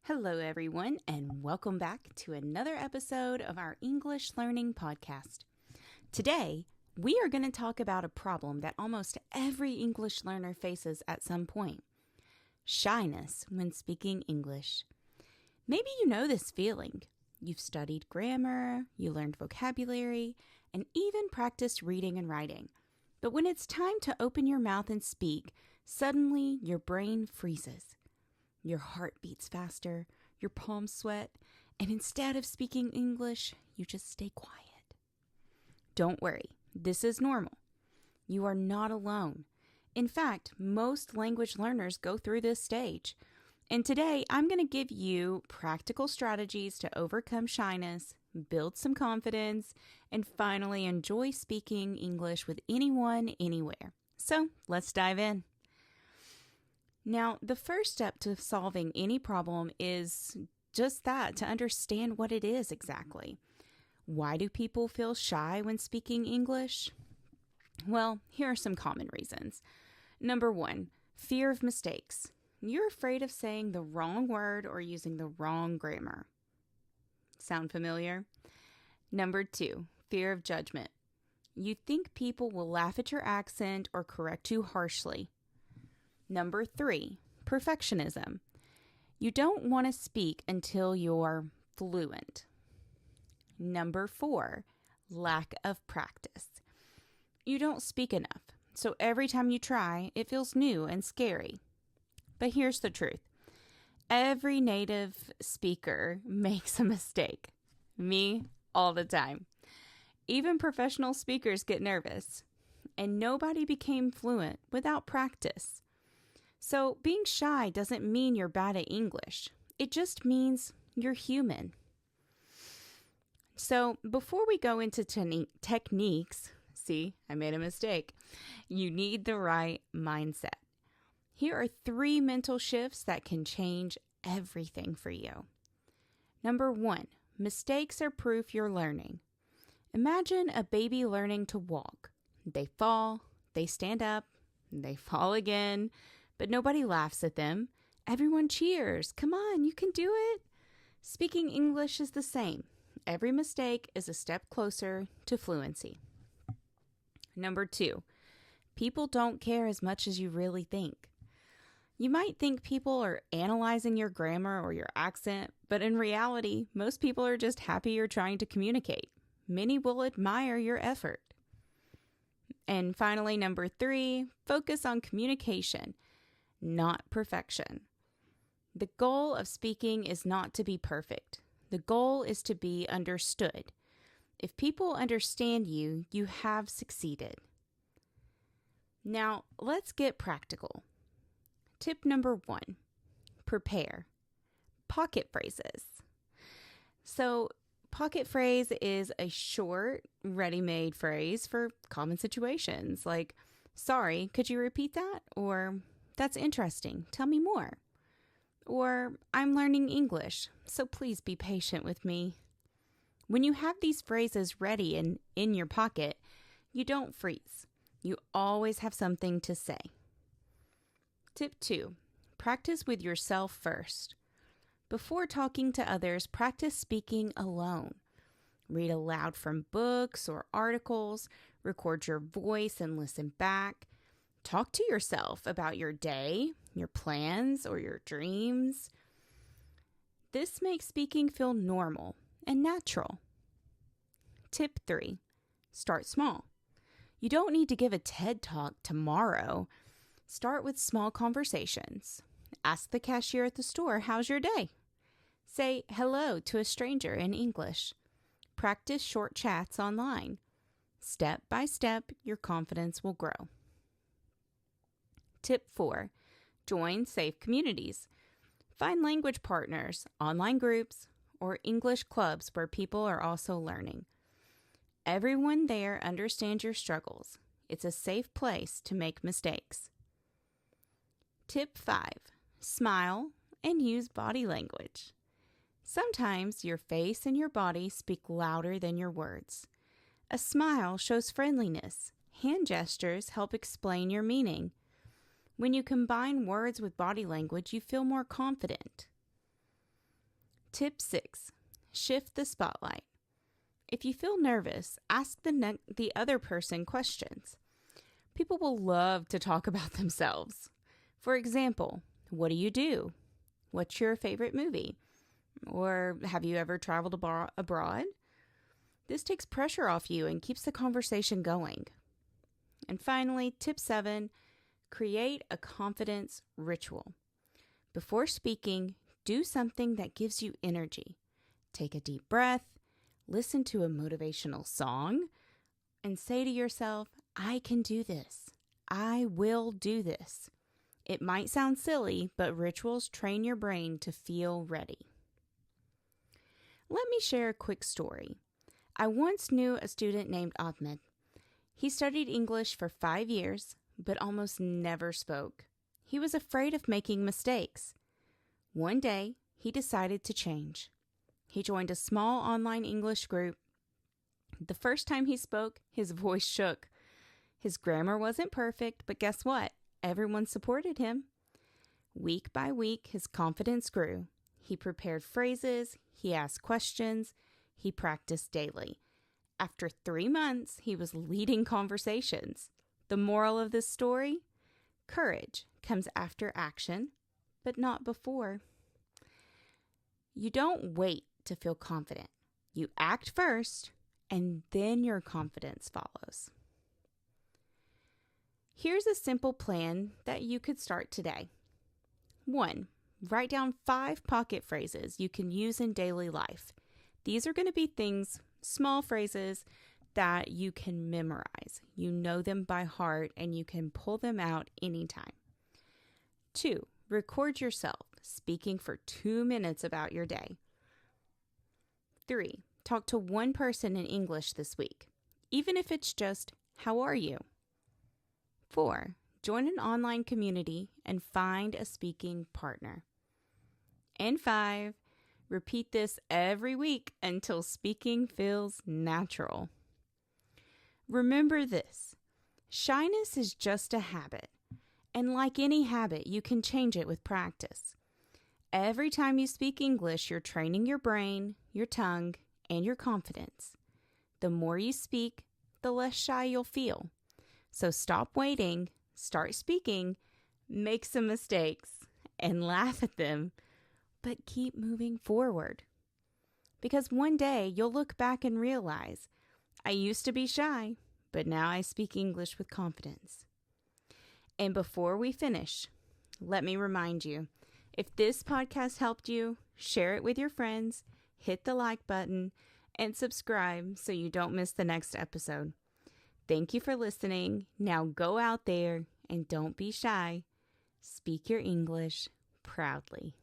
Hello, everyone, and welcome back to another episode of our English Learning Podcast. Today, we are going to talk about a problem that almost every English learner faces at some point: shyness when speaking English. Maybe you know this feeling. You've studied grammar, you learned vocabulary, and even practiced reading and writing. But when it's time to open your mouth and speak, suddenly your brain freezes. Your heart beats faster, your palms sweat, and instead of speaking English, you just stay quiet. Don't worry, this is normal. You are not alone. In fact, most language learners go through this stage. And today, I'm going to give you practical strategies to overcome shyness, build some confidence, and finally enjoy speaking English with anyone, anywhere. So, let's dive in. Now, the first step to solving any problem is just that, to understand what it is exactly. Why do people feel shy when speaking English? Well, here are some common reasons. Number 1, fear of mistakes. You're afraid of saying the wrong word or using the wrong grammar. Sound familiar? Number 2, fear of judgment. You think people will laugh at your accent or correct you harshly. Number 3, perfectionism. You don't want to speak until you're fluent. Number 4, lack of practice. You don't speak enough, so every time you try, it feels new and scary. But here's the truth. Every native speaker makes a mistake. Me, all the time. Even professional speakers get nervous. And nobody became fluent without practice. So being shy doesn't mean you're bad at English. It just means you're human. So before we go into techniques, see, I made a mistake. You need the right mindset. Here are 3 mental shifts that can change everything for you. Number 1, mistakes are proof you're learning. Imagine a baby learning to walk. They fall, they stand up, they fall again. But nobody laughs at them. Everyone cheers. Come on, you can do it. Speaking English is the same. Every mistake is a step closer to fluency. Number 2, people don't care as much as you really think. You might think people are analyzing your grammar or your accent, but in reality, most people are just happy you're trying to communicate. Many will admire your effort. And finally, number 3, focus on communication, not perfection. The goal of speaking is not to be perfect. The goal is to be understood. If people understand you, you have succeeded. Now, let's get practical. Tip number 1, prepare. Pocket phrases. So, pocket phrase is a short, ready-made phrase for common situations like, "Sorry, could you repeat that?" Or, "That's interesting. Tell me more." Or, "I'm learning English, so please be patient with me." When you have these phrases ready and in your pocket, you don't freeze. You always have something to say. Tip 2, practice with yourself first. Before talking to others, practice speaking alone. Read aloud from books or articles, record your voice and listen back. Talk to yourself about your day, your plans, or your dreams. This makes speaking feel normal and natural. Tip 3, start small. You don't need to give a TED Talk tomorrow. Start with small conversations. Ask the cashier at the store, "How's your day?" Say hello to a stranger in English. Practice short chats online. Step by step, your confidence will grow. Tip 4, join safe communities. Find language partners, online groups, or English clubs where people are also learning. Everyone there understands your struggles. It's a safe place to make mistakes. Tip 5, smile and use body language. Sometimes your face and your body speak louder than your words. A smile shows friendliness. Hand gestures help explain your meaning. When you combine words with body language, you feel more confident. Tip 6. Shift the spotlight. If you feel nervous, ask the other person questions. People will love to talk about themselves. For example, what do you do? What's your favorite movie? Or have you ever traveled abroad? This takes pressure off you and keeps the conversation going. And finally, tip 7, create a confidence ritual. Before speaking, do something that gives you energy. Take a deep breath, listen to a motivational song, and say to yourself, I can do this. I will do this. It might sound silly, but rituals train your brain to feel ready. Let me share a quick story. I once knew a student named Ahmed. He studied English for 5 years, but almost never spoke. He was afraid of making mistakes. One day, he decided to change. He joined a small online English group. The first time he spoke, his voice shook. His grammar wasn't perfect, but guess what? Everyone supported him. Week by week, his confidence grew. He prepared phrases, he asked questions, he practiced daily. After 3 months, he was leading conversations. The moral of this story? Courage comes after action, but not before. You don't wait to feel confident. You act first, and then your confidence follows. Here's a simple plan that you could start today. 1. Write down 5 pocket phrases you can use in daily life. These are going to be things, small phrases that you can memorize. You know them by heart and you can pull them out anytime. 2. Record yourself speaking for 2 minutes about your day. 3. Talk to one person in English this week, even if it's just, how are you? 4. Join an online community and find a speaking partner. And 5. Repeat this every week until speaking feels natural. Remember this, shyness is just a habit, and like any habit, you can change it with practice. Every time you speak English, you're training your brain, your tongue, and your confidence. The more you speak, the less shy you'll feel. So stop waiting, start speaking, make some mistakes, and laugh at them, but keep moving forward. Because one day you'll look back and realize, I used to be shy, but now I speak English with confidence. And before we finish, let me remind you, if this podcast helped you, share it with your friends, hit the like button, and subscribe so you don't miss the next episode. Thank you for listening. Now go out there and don't be shy. Speak your English proudly.